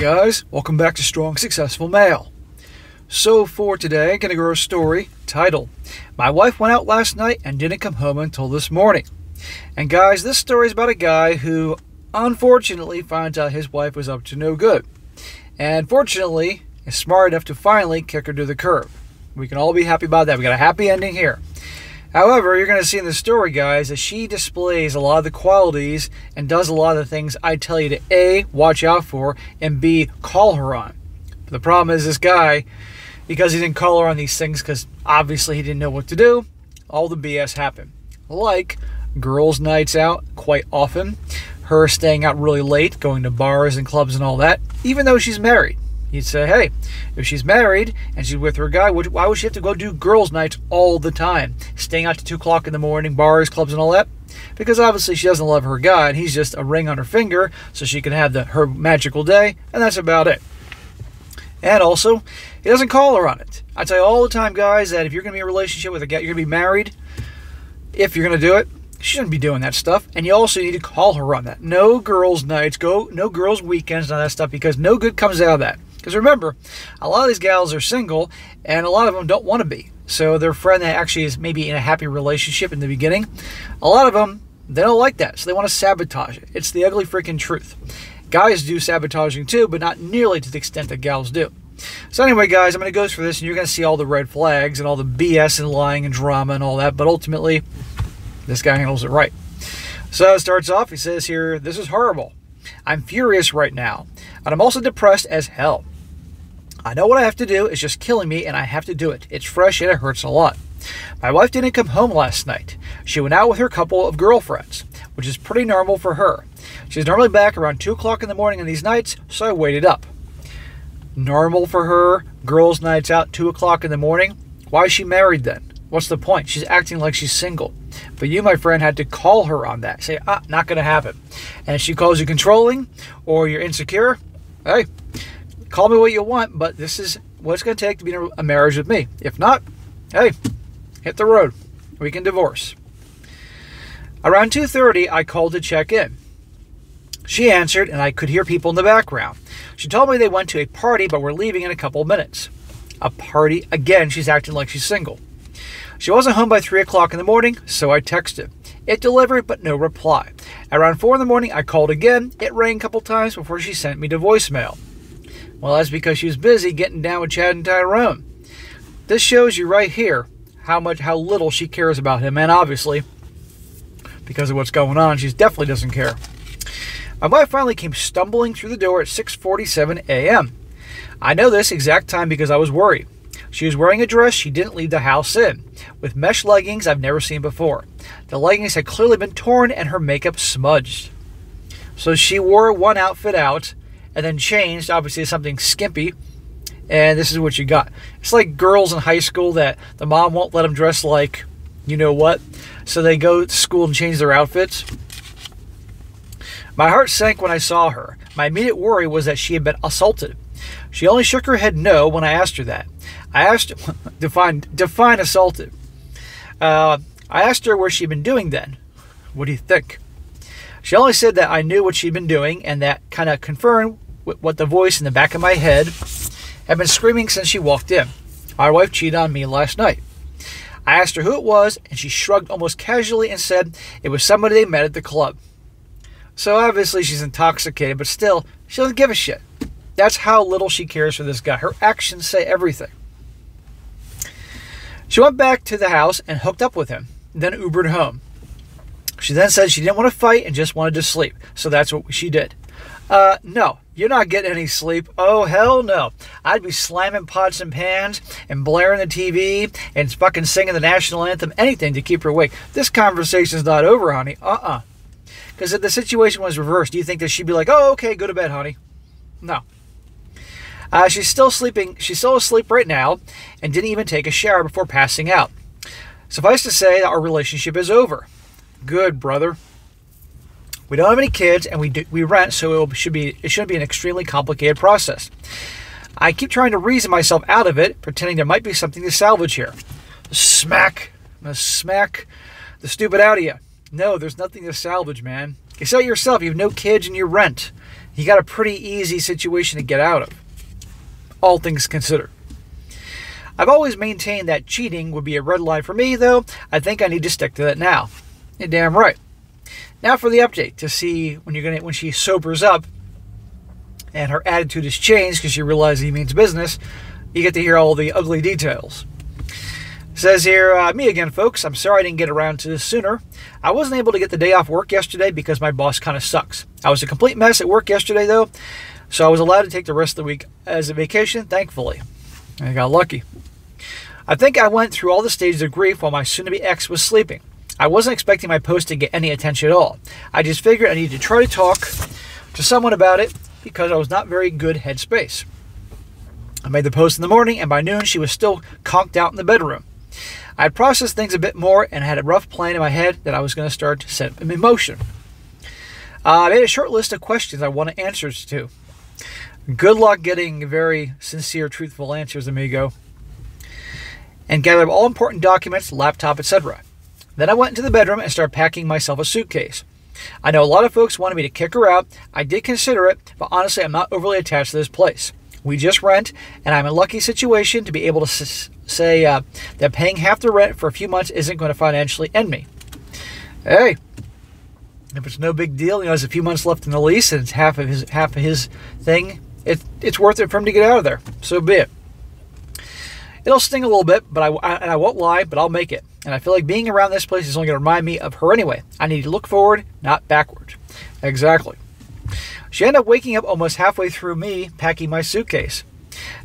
guys, welcome back to Strong Successful Male. So for today, I'm going to go over a story titled, My Wife Went Out Last Night and Didn't Come Home Until This Morning. And guys, this story is about a guy who unfortunately finds out his wife was up to no good. And fortunately, is smart enough to finally kick her to the curb. We can all be happy about that. We got a happy ending here. However, you're going to see in the story, guys, that she displays a lot of the qualities and does a lot of the things I tell you to A, watch out for, and B, call her on. But the problem is this guy, because he didn't call her on these things because obviously he didn't know what to do, all the BS happened. Like girls' nights out quite often, her staying out really late, going to bars and clubs and all that, even though she's married. You'd say, hey, if she's married and she's with her guy, why would she have to go do girls' nights all the time? Staying out to 2 o'clock in the morning, bars, clubs, and all that? Because obviously she doesn't love her guy, and he's just a ring on her finger so she can have her magical day, and that's about it. And also, he doesn't call her on it. I tell you all the time, guys, that if you're going to be in a relationship with a guy, you're going to be married, if you're going to do it, she shouldn't be doing that stuff. And you also need to call her on that. No girls' nights, no girls' weekends, none of that stuff, because no good comes out of that. Because remember, a lot of these gals are single, and a lot of them don't want to be. So their friend that actually is maybe in a happy relationship in the beginning, a lot of them, they don't like that. So they want to sabotage it. It's the ugly freaking truth. Guys do sabotaging too, but not nearly to the extent that gals do. So anyway, guys, I'm going to go through this, and you're going to see all the red flags and all the BS and lying and drama and all that. But ultimately, this guy handles it right. So it starts off, he says here, this is horrible. I'm furious right now, and I'm also depressed as hell. I know what I have to do is just killing me, and I have to do it. It's fresh, and it hurts a lot. My wife didn't come home last night. She went out with her couple of girlfriends, which is pretty normal for her. She's normally back around 2 o'clock in the morning on these nights, so I waited up. Normal for her, girls' nights out, 2 o'clock in the morning? Why is she married then? What's the point? She's acting like she's single. But you, my friend, had to call her on that. Say, not going to happen. And if she calls you controlling or you're insecure, hey, call me what you want, but this is what it's going to take to be in a marriage with me. If not, hey, hit the road. We can divorce. Around 2:30, I called to check in. She answered, and I could hear people in the background. She told me they went to a party, but were leaving in a couple of minutes. A party? Again, she's acting like she's single. She wasn't home by 3 o'clock in the morning, so I texted. It delivered, but no reply. Around 4 in the morning, I called again. It rang a couple times before she sent me to voicemail. Well, that's because she was busy getting down with Chad and Tyrone. This shows you right here how little she cares about him, and obviously, because of what's going on, she definitely doesn't care. My wife finally came stumbling through the door at 6:47 a.m. I know this exact time because I was worried. She was wearing a dress she didn't leave the house in, with mesh leggings I've never seen before. The leggings had clearly been torn and her makeup smudged. So she wore one outfit out and then changed, obviously, to something skimpy, and this is what you got. It's like girls in high school that the mom won't let them dress like you know what, so they go to school and change their outfits. My heart sank when I saw her. My immediate worry was that she had been assaulted. She only shook her head no when I asked her that. I asked her, define assaulted. I asked her where she'd been doing then. What do you think? She only said that I knew what she'd been doing, and that kind of confirmed what the voice in the back of my head had been screaming since she walked in. My wife cheated on me last night. I asked her who it was, and she shrugged almost casually and said it was somebody they met at the club. So obviously she's intoxicated, but still, she doesn't give a shit. That's how little she cares for this guy. Her actions say everything. She went back to the house and hooked up with him, then Ubered home. She then said she didn't want to fight and just wanted to sleep, so that's what she did. No, you're not getting any sleep. Oh, hell no. I'd be slamming pots and pans and blaring the TV and fucking singing the national anthem, anything to keep her awake. This conversation's not over, honey. Because if the situation was reversed, do you think that she'd be like, oh, okay, go to bed, honey? No. She's still sleeping. She's still asleep right now and didn't even take a shower before passing out. Suffice to say that our relationship is over. Good, brother. We don't have any kids, and we rent, so it shouldn't be an extremely complicated process. I keep trying to reason myself out of it, pretending there might be something to salvage here. Smack. I'm going to smack the stupid out of you. No, there's nothing to salvage, man. You say it yourself. You have no kids and you rent. you got a pretty easy situation to get out of, all things considered. I've always maintained that cheating would be a red line for me, though I think I need to stick to that now. You're damn right. Now for the update, to see when she sobers up and her attitude has changed because she realizes he means business. You get to hear all the ugly details. It says here, me again, folks. I'm sorry I didn't get around to this sooner. I wasn't able to get the day off work yesterday because my boss kind of sucks. I was a complete mess at work yesterday, though, so I was allowed to take the rest of the week as a vacation, thankfully. I got lucky. I think I went through all the stages of grief while my soon-to-be ex was sleeping. I wasn't expecting my post to get any attention at all. I just figured I needed to try to talk to someone about it because I was not very good headspace. I made the post in the morning, and by noon she was still conked out in the bedroom. I had processed things a bit more and had a rough plan in my head that I was going to start to set in motion. I made a short list of questions I wanted answers to. Good luck getting very sincere, truthful answers, amigo. And gathered all important documents, laptop, etc. Then I went into the bedroom and started packing myself a suitcase. I know a lot of folks wanted me to kick her out. I did consider it, but honestly, I'm not overly attached to this place. We just rent, and I'm in a lucky situation to be able to say that paying half the rent for a few months isn't going to financially end me. Hey, if it's no big deal, there's a few months left in the lease, and it's half of his thing. It's worth it for him to get out of there. So be it. It'll sting a little bit, but I won't lie, but I'll make it. And I feel like being around this place is only going to remind me of her anyway. I need to look forward, not backward. Exactly. She ended up waking up almost halfway through me packing my suitcase.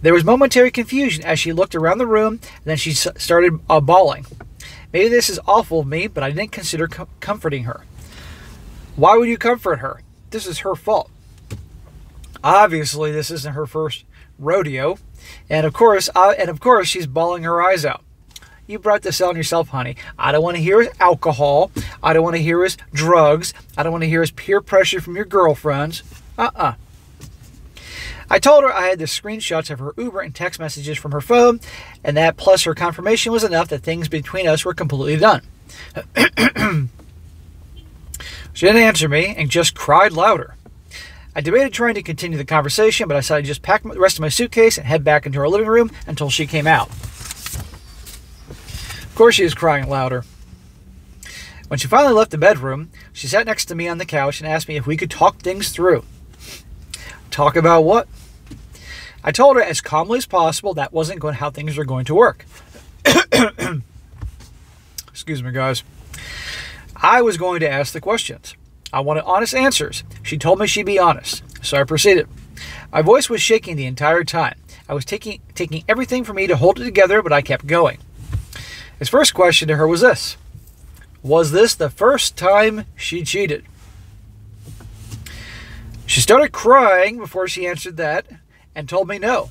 There was momentary confusion as she looked around the room, and then she started bawling. Maybe this is awful of me, but I didn't consider comforting her. Why would you comfort her? This is her fault. Obviously, this isn't her first rodeo, and of course, she's bawling her eyes out. You brought this on yourself, honey. I don't want to hear his alcohol. I don't want to hear his drugs. I don't want to hear his peer pressure from your girlfriends. I told her I had the screenshots of her Uber and text messages from her phone, and that plus her confirmation was enough that things between us were completely done. She didn't answer me and just cried louder. I debated trying to continue the conversation, but I decided to just pack the rest of my suitcase and head back into our living room until she came out. Of course she was crying louder. When she finally left the bedroom, she sat next to me on the couch and asked me if we could talk things through. Talk about what? I told her as calmly as possible that wasn't how things were going to work. Excuse me, guys. I was going to ask the questions. I wanted honest answers. She told me she'd be honest, so I proceeded. My voice was shaking the entire time. I was taking everything for me to hold it together, but I kept going. His first question to her was this. Was this the first time she cheated? She started crying before she answered that and told me no.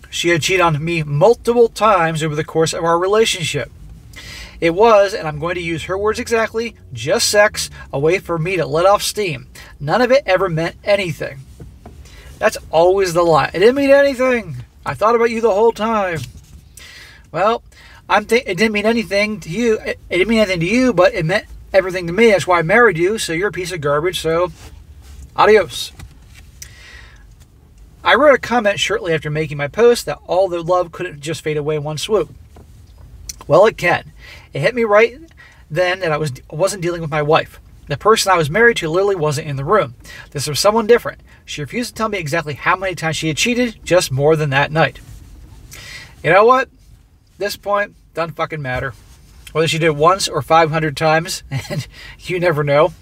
She had cheated on me multiple times over the course of our relationship. It was, and I'm going to use her words exactly, just sex, a way for me to let off steam. None of it ever meant anything. That's always the lie. It didn't mean anything. I thought about you the whole time. Well, it didn't mean anything to you. It didn't mean anything to you, but it meant everything to me. That's why I married you, so you're a piece of garbage, so adios. I wrote a comment shortly after making my post that all the love couldn't just fade away in one swoop. Well, it can. It hit me right then that I wasn't dealing with my wife. The person I was married to literally wasn't in the room. This was someone different. She refused to tell me exactly how many times she had cheated, just more than that night. You know what? At this point, doesn't fucking matter. Whether she did it once or 500 times, and you never know.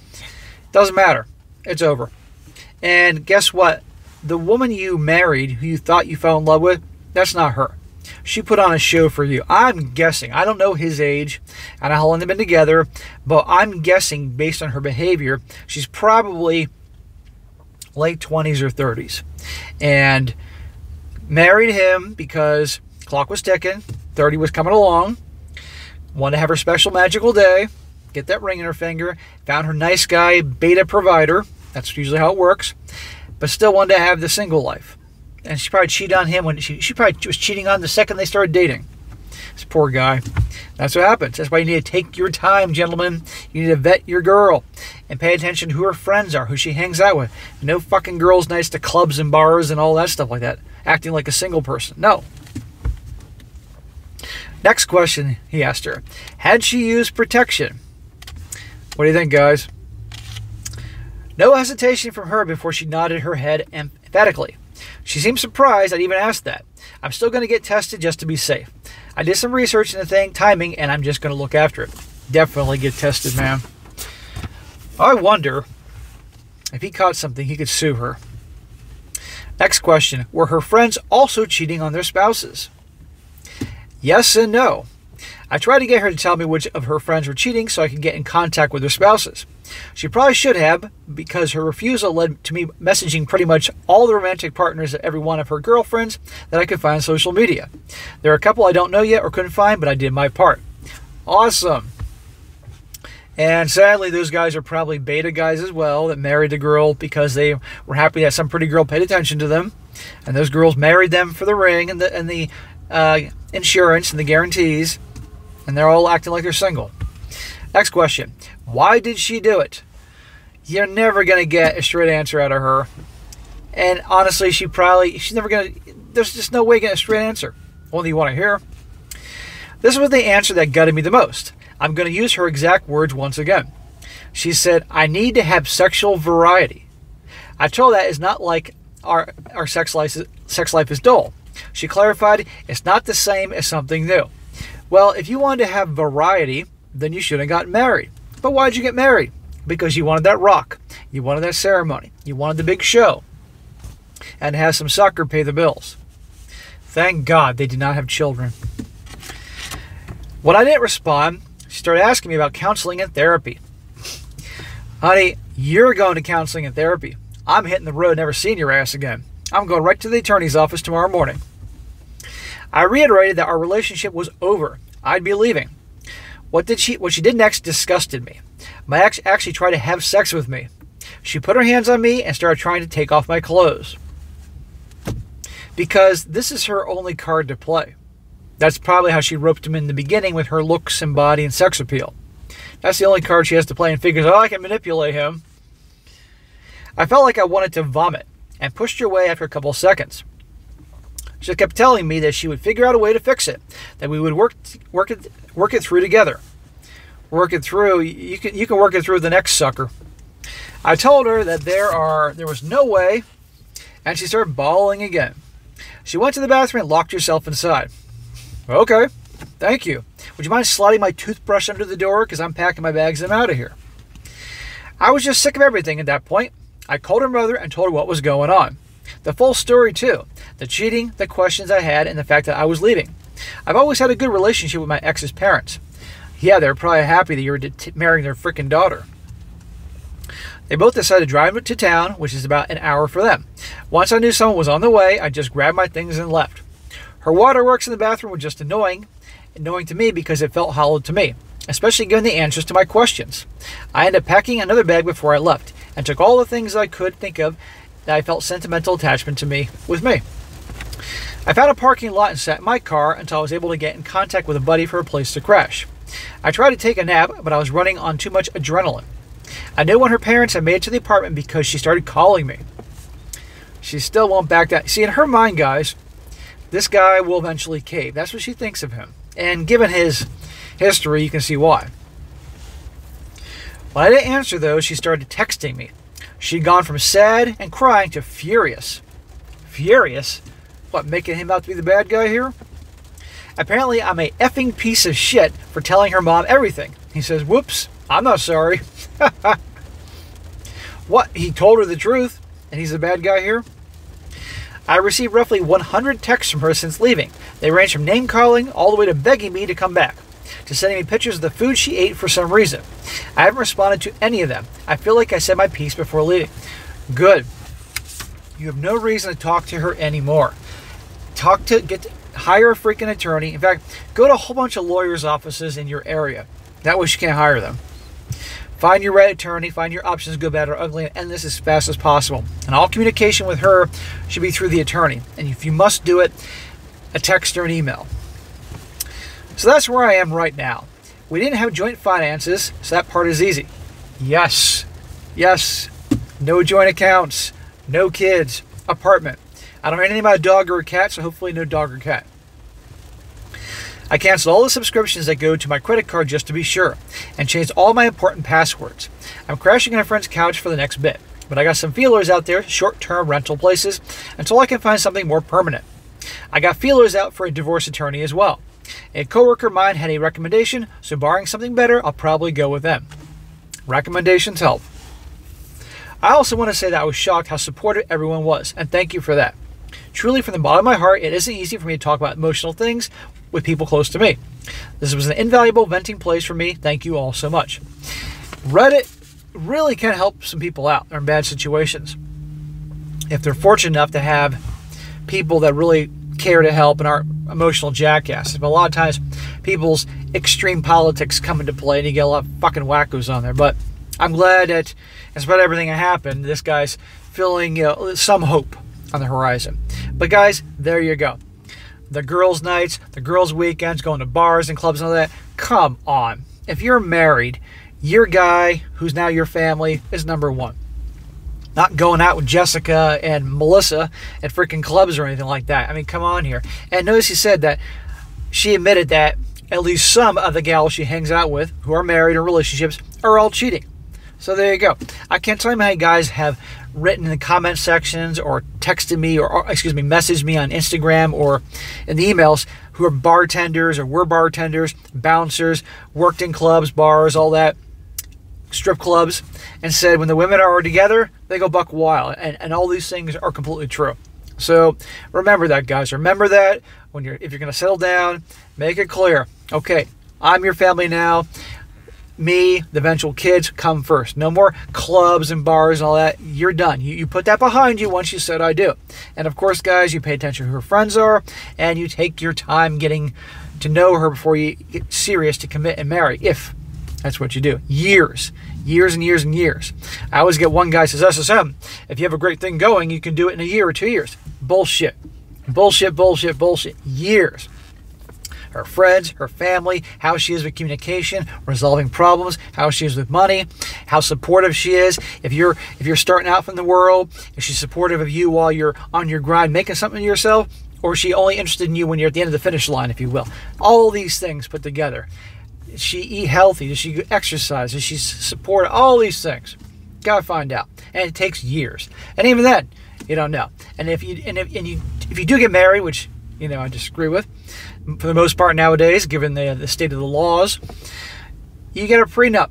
Doesn't matter. It's over. And guess what? The woman you married, who you thought you fell in love with, that's not her. She put on a show for you. I'm guessing. I don't know his age. I don't know how long they've been together. But I'm guessing, based on her behavior, she's probably late 20s or 30s. And married him because clock was ticking. 30 was coming along. Wanted to have her special magical day. Get that ring in her finger. Found her nice guy, beta provider. That's usually how it works. But still wanted to have the single life. And she probably cheated on him when she probably was cheating on the second they started dating. This poor guy. That's what happens. That's why you need to take your time, gentlemen. You need to vet your girl and pay attention to who her friends are, who she hangs out with. No fucking girls nights to clubs and bars and all that stuff like that, acting like a single person. No. Next question he asked her. Had she used protection? What do you think, guys? No hesitation from her before she nodded her head emphatically. She seemed surprised I'd even asked that. I'm still going to get tested just to be safe. I did some research into the timing, and I'm just going to look after it. Definitely get tested, man. I wonder if he caught something, he could sue her. Next question. Were her friends also cheating on their spouses? Yes and no. I tried to get her to tell me which of her friends were cheating so I could get in contact with their spouses. She probably should have, because her refusal led to me messaging pretty much all the romantic partners of every one of her girlfriends that I could find on social media. There are a couple I don't know yet or couldn't find, but I did my part. Awesome. And sadly, those guys are probably beta guys as well that married the girl because they were happy that some pretty girl paid attention to them. And those girls married them for the ring and the insurance and the guarantees. And they're all acting like they're single. Next question. Why did she do it? You're never going to get a straight answer out of her. And honestly, she's never going to, there's just no way to get a straight answer. Only you want to hear. This was the answer that gutted me the most. I'm going to use her exact words once again. She said, I need to have sexual variety. I told her that is not like our sex life is dull. She clarified, it's not the same as something new. Well, if you wanted to have variety, then you should have gotten married. But why'd you get married? Because you wanted that rock. You wanted that ceremony. You wanted the big show. And to have some sucker pay the bills. Thank God they did not have children. When I didn't respond, she started asking me about counseling and therapy. Honey, you're going to counseling and therapy. I'm hitting the road, never seeing your ass again. I'm going right to the attorney's office tomorrow morning. I reiterated that our relationship was over. I'd be leaving. What she did next disgusted me. My ex actually tried to have sex with me. She put her hands on me and started trying to take off my clothes. Because this is her only card to play. That's probably how she roped him in the beginning with her looks and body and sex appeal. That's the only card she has to play and figures, oh, I can manipulate him. I felt like I wanted to vomit and pushed her away after a couple of seconds. She kept telling me that she would figure out a way to fix it, that we would work it through together. Work it through. You can work it through the next sucker. I told her that there was no way, and she started bawling again. She went to the bathroom and locked herself inside. Okay, thank you. Would you mind sliding my toothbrush under the door? Because I'm packing my bags and I'm out of here. I was just sick of everything at that point. I called her mother and told her what was going on. The full story, too. The cheating, the questions I had, and the fact that I was leaving. I've always had a good relationship with my ex's parents. Yeah, they're probably happy that you were marrying their freaking daughter. They both decided to drive to town, which is about an hour for them. Once I knew someone was on the way, I just grabbed my things and left. Her waterworks in the bathroom were just annoying to me because it felt hollow to me, especially given the answers to my questions. I ended up packing another bag before I left and took all the things I could think of that I felt sentimental attachment to me with me. I found a parking lot and sat in my car until I was able to get in contact with a buddy for a place to crash. I tried to take a nap, but I was running on too much adrenaline. I knew when her parents had made it to the apartment because she started calling me. She still won't back down. See, in her mind, guys, this guy will eventually cave. That's what she thinks of him. And given his history, you can see why. When I didn't answer, though, she started texting me. She'd gone from sad and crying to furious. Furious? What, making him out to be the bad guy here? Apparently, I'm a effing piece of shit for telling her mom everything. He says, whoops, I'm not sorry. What, he told her the truth, and he's the bad guy here? I received roughly 100 texts from her since leaving. They range from name-calling all the way to begging me to come back, to sending me pictures of the food she ate for some reason. I haven't responded to any of them. I feel like I said my piece before leaving. Good. You have no reason to talk to her anymore. Hire a freaking attorney. In fact, go to a whole bunch of lawyers' offices in your area. That way she can't hire them. Find your right attorney, find your options, good, bad, or ugly, and end this as fast as possible. And all communication with her should be through the attorney. And if you must do it, a text or an email. So that's where I am right now. We didn't have joint finances, so that part is easy. Yes, no joint accounts, no kids, apartment. I don't know anything about a dog or a cat, so hopefully no dog or cat. I canceled all the subscriptions that go to my credit card just to be sure, and changed all my important passwords. I'm crashing on a friend's couch for the next bit, but I got some feelers out there, short-term rental places, until I can find something more permanent. I got feelers out for a divorce attorney as well. A coworker of mine had a recommendation, so barring something better, I'll probably go with them. Recommendations help. I also want to say that I was shocked how supportive everyone was, and thank you for that. Truly, from the bottom of my heart, it isn't easy for me to talk about emotional things with people close to me. This was an invaluable venting place for me. Thank you all so much. Reddit really can help some people out in bad situations. If they're fortunate enough to have people that really care to help and aren't emotional jackasses. But a lot of times, people's extreme politics come into play and you get a lot of fucking wackos on there. But I'm glad that, in spite of everything that happened, this guy's feeling some hope on the horizon. But guys, there you go. The girls' nights, the girls' weekends, going to bars and clubs and all that. Come on. If you're married, your guy, who's now your family, is number one. Not going out with Jessica and Melissa at freaking clubs or anything like that. I mean, come on here. And notice he said that she admitted that at least some of the gals she hangs out with, who are married or relationships, are all cheating. So there you go. I can't tell you how many guys have written in the comment sections or texted me or messaged me on Instagram or in the emails who are bartenders or were bartenders, bouncers, worked in clubs, bars, all that, strip clubs, and said when the women are together, they go buck wild. And all these things are completely true. So remember that, guys. Remember that if you're going to settle down, make it clear. Okay, I'm your family now. Me, the eventual kids, come first. No more clubs and bars and all that. You're done. You put that behind you once you said I do. And of course, guys, you pay attention to who her friends are, and you take your time getting to know her before you get serious to commit and marry, if that's what you do. Years and years and years. I always get one guy says, SSM, if you have a great thing going, you can do it in a year or 2 years. Bullshit. Bullshit. Years. Her friends, her family, how she is with communication, resolving problems, how she is with money, how supportive she is. If you're starting out from the world, if she's supportive of you while you're on your grind making something of yourself, or is she only interested in you when you're at the end of the finish line, if you will. All these things put together. Does she eat healthy? Does she exercise? Does she support all these things? Gotta find out. And it takes years. And even then, you don't know. And if you do get married, which I disagree with, for the most part nowadays, given the state of the laws, you get a prenup.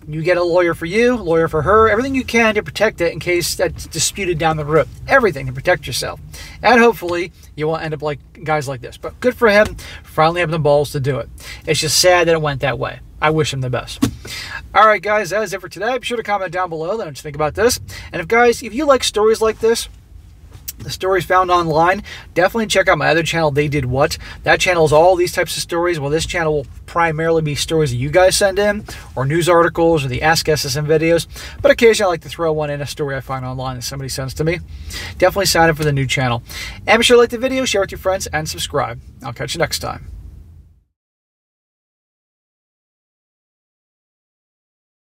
You get a lawyer for you, lawyer for her, everything you can to protect it in case that's disputed down the road. Everything to protect yourself. And hopefully you won't end up like guys like this. But good for him, finally having the balls to do it. It's just sad that it went that way. I wish him the best. All right, guys, that is it for today. Be sure to comment down below what you think about this. And if you like stories like this, the stories found online, definitely check out my other channel, They Did What. That channel is all these types of stories. Well, this channel will primarily be stories that you guys send in, or news articles, or the Ask SSM videos. But occasionally I like to throw one in, a story I find online that somebody sends to me. Definitely sign up for the new channel. And be sure to like the video, share with your friends, and subscribe. I'll catch you next time.